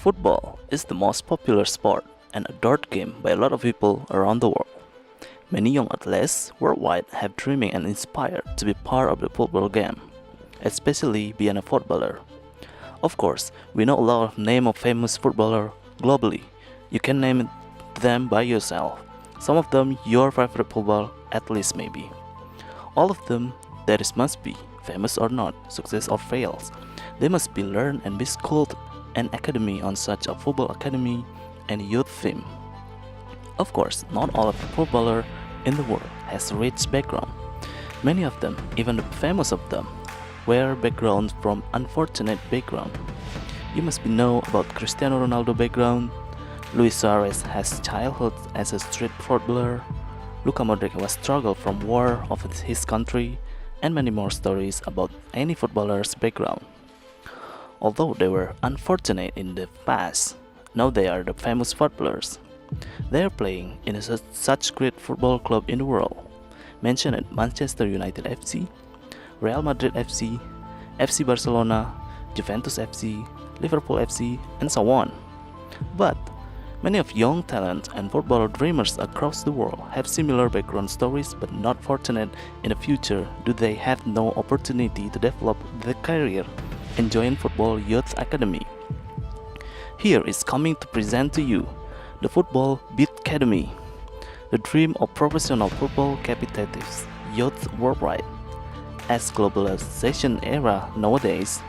Football is the most popular sport and adored game by a lot of people around the world. Many young athletes worldwide have dreaming and inspired to be part of the football game, especially being a footballer. Of course, we know a lot of names of famous footballers globally. You can name them by yourself. Some of them your favorite football athletes maybe. All of them, that is must be, famous or not, success or fails. They must be learned and be schooled an academy on such a football academy and youth theme. Of course, not all of the footballer in the world has a rich background. Many of them, even the famous of them, were backgrounds from unfortunate background. You must be know about Cristiano Ronaldo background. Luis Suarez has childhood as a street footballer. Luka Modric was struggle from war of his country, and many more stories about any footballer's background. Although they were unfortunate in the past, now they are the famous footballers. They are playing in such great football club in the world. Mentioned Manchester United FC, Real Madrid FC, FC Barcelona, Juventus FC, Liverpool FC, and so on. But many of young talent and footballer dreamers across the world have similar background stories but not fortunate in the future do they have no opportunity to develop their career and join football youth academy. Here is coming to present to you the football BitCademy, the dream of professional football captives youth worldwide. As globalization era nowadays,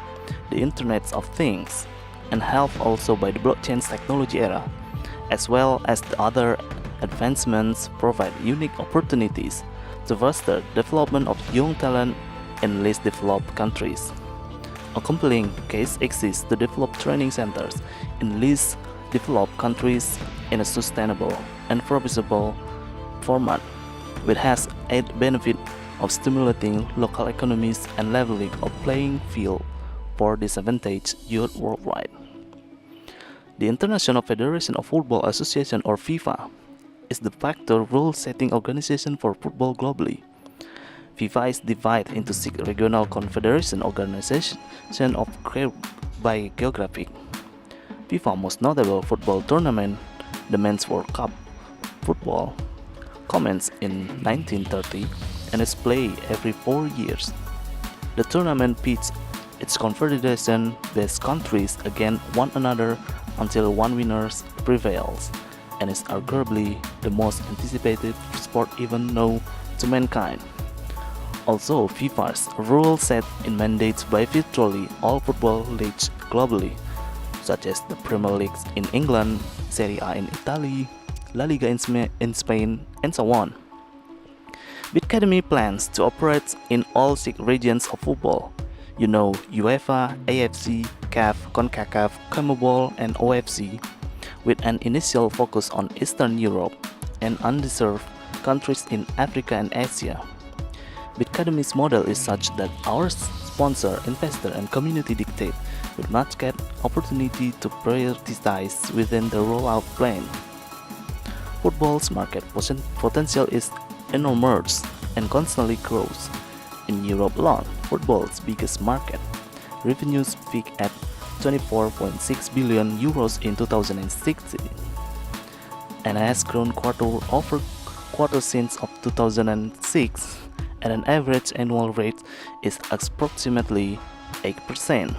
the Internet of Things, and helped also by the blockchain technology era, as well as the other advancements provide unique opportunities to foster development of young talent in least developed countries. A compelling case exists to develop training centers in least developed countries in a sustainable and profitable format, which has a benefit of stimulating local economies and leveling of playing field for disadvantaged youth worldwide. The International Federation of Football Association or FIFA is the factor rule-setting organization for football globally. FIFA is divided into 6 regional confederation organizations by geographic. FIFA most notable football tournament, the Men's World Cup football, commenced in 1930 and is played every 4 years. The tournament pits its confederation-based countries against one another until one winner prevails, and is arguably the most anticipated sport even known to mankind. Also, FIFA's rules set in mandates by virtually all football leagues globally, such as the Premier League in England, Serie A in Italy, La Liga in Spain, and so on. BitCademy plans to operate in all 6 regions of football. You know, UEFA, AFC, CAF, CONCACAF, CONMEBOL, and OFC, with an initial focus on Eastern Europe and undeserved countries in Africa and Asia. BitCademy's model is such that our sponsor, investor, and community dictate with much get opportunity to prioritize within the rollout plan. Football's market potential is enormous and constantly grows. In Europe alone, football's biggest market revenues peak at 24.6 billion euros in 2016 and has grown quarter over quarter since of 2006 at an average annual rate is approximately 8%.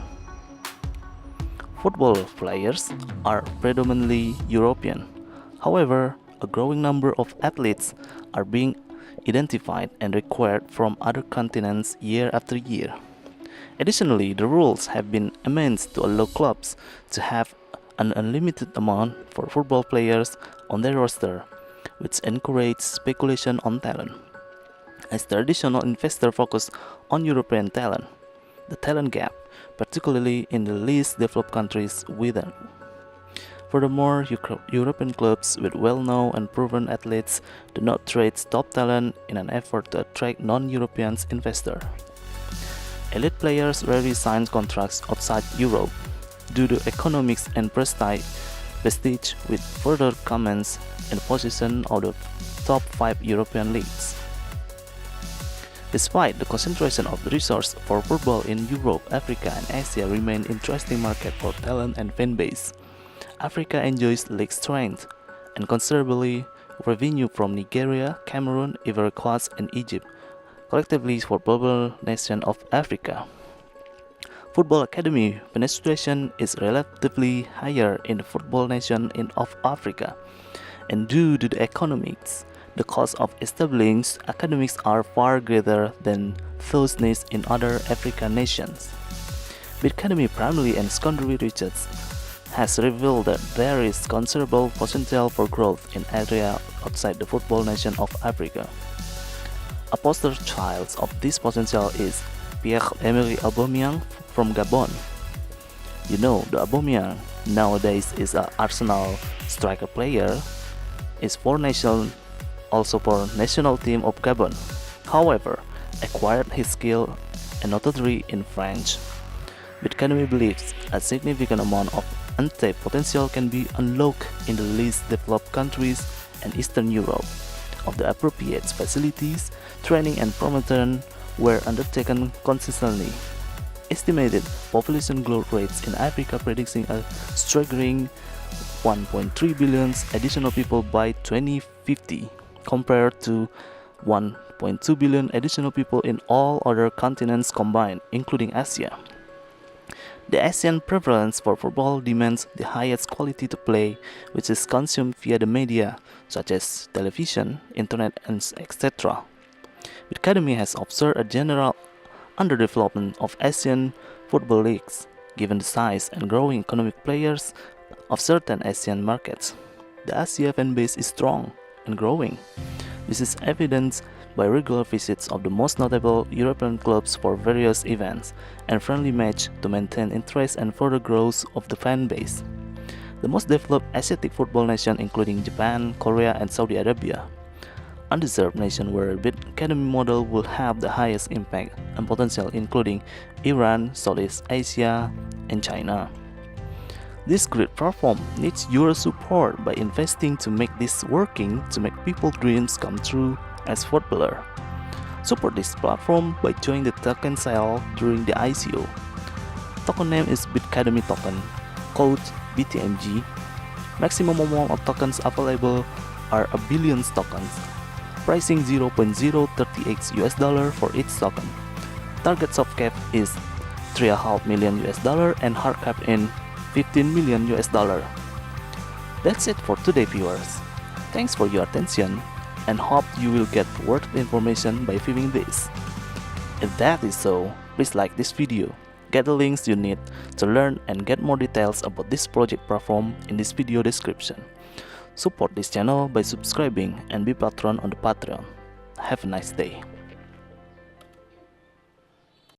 Football players are predominantly European. However, a growing number of athletes are being identified and required from other continents year after year. Additionally, the rules have been amended to allow clubs to have an unlimited amount for football players on their roster, which encourages speculation on talent. As traditional investors focus on European talent, the talent gap, particularly in the least developed countries, widen. Furthermore, European clubs with well-known and proven athletes do not trade top talent in an effort to attract non-European investors. Elite players rarely sign contracts outside Europe due to economics and prestige, with further comments in the position of the top 5 European leagues. Despite the concentration of resources for football in Europe, Africa, and Asia remain interesting market for talent and fan base. Africa enjoys league strength and considerably revenue from Nigeria, Cameroon, Ivory Coast, and Egypt, collectively for Football Nation of Africa. Football academy penetration is relatively higher in the Football Nation of Africa, and due to the economics, the cost of establishing academies are far greater than those needs in other African nations. BitCademy primary and secondary research has revealed that there is considerable potential for growth in areas outside the Football Nation of Africa. A poster child of this potential is Pierre-Emerick Aubameyang from Gabon. You know, the Aubameyang nowadays is an Arsenal striker player, is for national also for national team of Gabon. However, acquired his skill and notoriety in French. BitCademy believes a significant amount of untapped potential can be unlocked in the least developed countries and Eastern Europe. Of the appropriate facilities, training and promotion were undertaken consistently. Estimated population growth rates in Africa predicting a staggering 1.3 billion additional people by 2050 compared to 1.2 billion additional people in all other continents combined, including Asia. The Asian preference for football demands the highest quality to play, which is consumed via the media, such as television, internet, and etc. BitCademy has observed a general underdevelopment of Asian football leagues, given the size and growing economic players of certain Asian markets. The Asia fan base is strong and growing. This is evidenced by regular visits of the most notable European clubs for various events and friendly matches to maintain interest and further growth of the fan base. The most developed Asiatic football nation including Japan, Korea, and Saudi Arabia. Undeserved nation where BitCademy model will have the highest impact and potential including Iran, Southeast Asia, and China. This great platform needs your support by investing to make this working to make people's dreams come true as footballer. Support this platform by joining the token sale during the ICO. Token name is BitCademy token, code BTMG. Maximum amount of tokens available are a billion tokens. Pricing $0.038 for each token. Target soft cap is $3.5 million and hard cap in $15 million. That's it for today, viewers. Thanks for your attention and hope you will get worth information by viewing this. If that is so, please like this video, get the links you need to learn and get more details about this project platform in this video description. Support this channel by subscribing and be patron on the Patreon. Have a nice day.